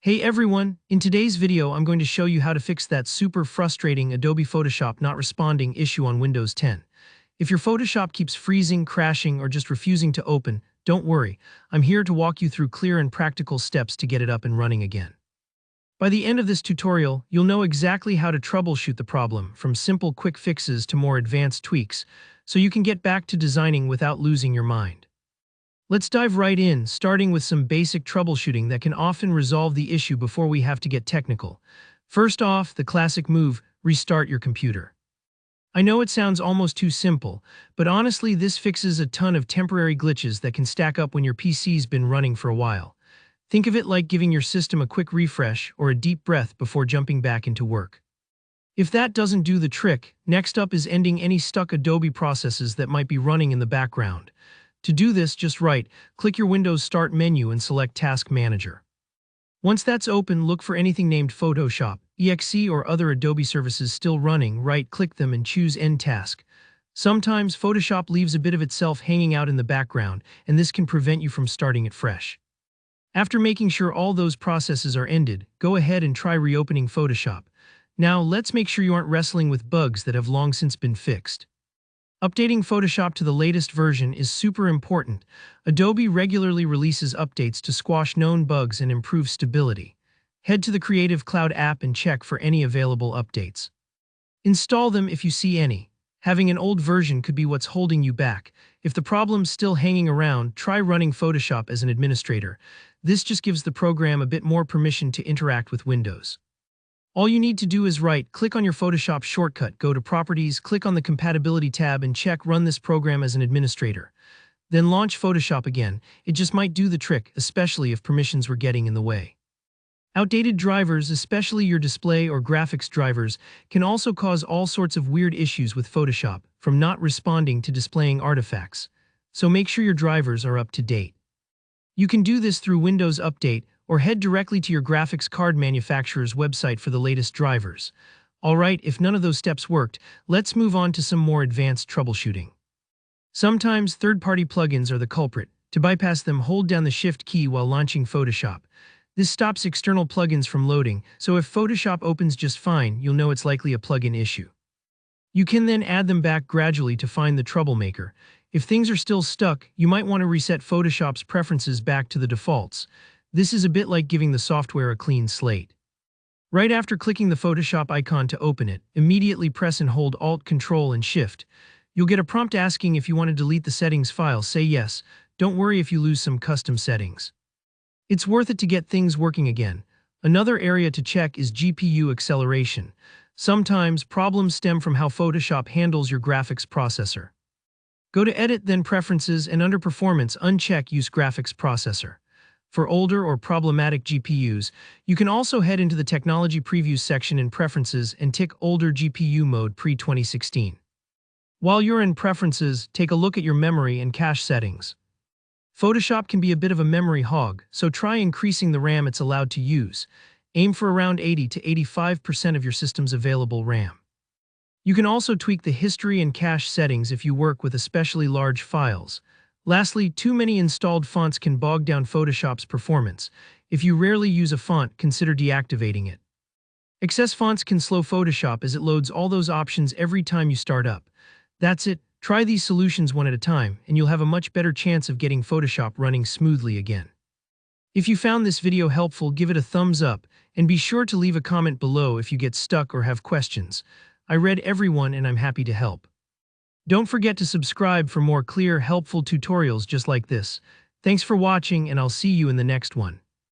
Hey everyone, in today's video I'm going to show you how to fix that super frustrating Adobe Photoshop not responding issue on Windows 10. If your Photoshop keeps freezing, crashing, or just refusing to open, don't worry. I'm here to walk you through clear and practical steps to get it up and running again. By the end of this tutorial, you'll know exactly how to troubleshoot the problem, from simple quick fixes to more advanced tweaks, so you can get back to designing without losing your mind. Let's dive right in, starting with some basic troubleshooting that can often resolve the issue before we have to get technical. First off, the classic move, restart your computer. I know it sounds almost too simple, but honestly this fixes a ton of temporary glitches that can stack up when your PC's been running for a while. Think of it like giving your system a quick refresh or a deep breath before jumping back into work. If that doesn't do the trick, next up is ending any stuck Adobe processes that might be running in the background. To do this, just click your Windows Start menu and select Task Manager. Once that's open, look for anything named Photoshop, exe or other Adobe services still running, right-click them and choose End Task. Sometimes Photoshop leaves a bit of itself hanging out in the background, and this can prevent you from starting it fresh. After making sure all those processes are ended, go ahead and try reopening Photoshop. Now, let's make sure you aren't wrestling with bugs that have long since been fixed. Updating Photoshop to the latest version is super important. Adobe regularly releases updates to squash known bugs and improve stability. Head to the Creative Cloud app and check for any available updates. Install them if you see any. Having an old version could be what's holding you back. If the problem's still hanging around, try running Photoshop as an administrator. This just gives the program a bit more permission to interact with Windows. All you need to do is click on your Photoshop shortcut, go to Properties, click on the Compatibility tab and check Run this program as an administrator. Then launch Photoshop again. It just might do the trick, especially if permissions were getting in the way. Outdated drivers, especially your display or graphics drivers, can also cause all sorts of weird issues with Photoshop, from not responding to displaying artifacts. So make sure your drivers are up to date. You can do this through Windows Update, or head directly to your graphics card manufacturer's website for the latest drivers. Alright, if none of those steps worked, let's move on to some more advanced troubleshooting. Sometimes third-party plugins are the culprit. To bypass them, hold down the Shift key while launching Photoshop. This stops external plugins from loading, so if Photoshop opens just fine, you'll know it's likely a plugin issue. You can then add them back gradually to find the troublemaker. If things are still stuck, you might want to reset Photoshop's preferences back to the defaults. This is a bit like giving the software a clean slate. Right after clicking the Photoshop icon to open it, immediately press and hold Alt, Control, and Shift. You'll get a prompt asking if you want to delete the settings file. Say yes. Don't worry if you lose some custom settings. It's worth it to get things working again. Another area to check is GPU acceleration. Sometimes problems stem from how Photoshop handles your graphics processor. Go to Edit, then Preferences, and under Performance, uncheck Use Graphics Processor. For older or problematic GPUs, you can also head into the Technology Previews section in Preferences and tick Older GPU Mode pre-2016. While you're in Preferences, take a look at your memory and cache settings. Photoshop can be a bit of a memory hog, so try increasing the RAM it's allowed to use. Aim for around 80 to 85% of your system's available RAM. You can also tweak the history and cache settings if you work with especially large files. Lastly, too many installed fonts can bog down Photoshop's performance. If you rarely use a font, consider deactivating it. Excess fonts can slow Photoshop as it loads all those options every time you start up. That's it. Try these solutions one at a time, and you'll have a much better chance of getting Photoshop running smoothly again. If you found this video helpful, give it a thumbs up, and be sure to leave a comment below if you get stuck or have questions. I read everyone and I'm happy to help. Don't forget to subscribe for more clear, helpful tutorials just like this. Thanks for watching, and I'll see you in the next one.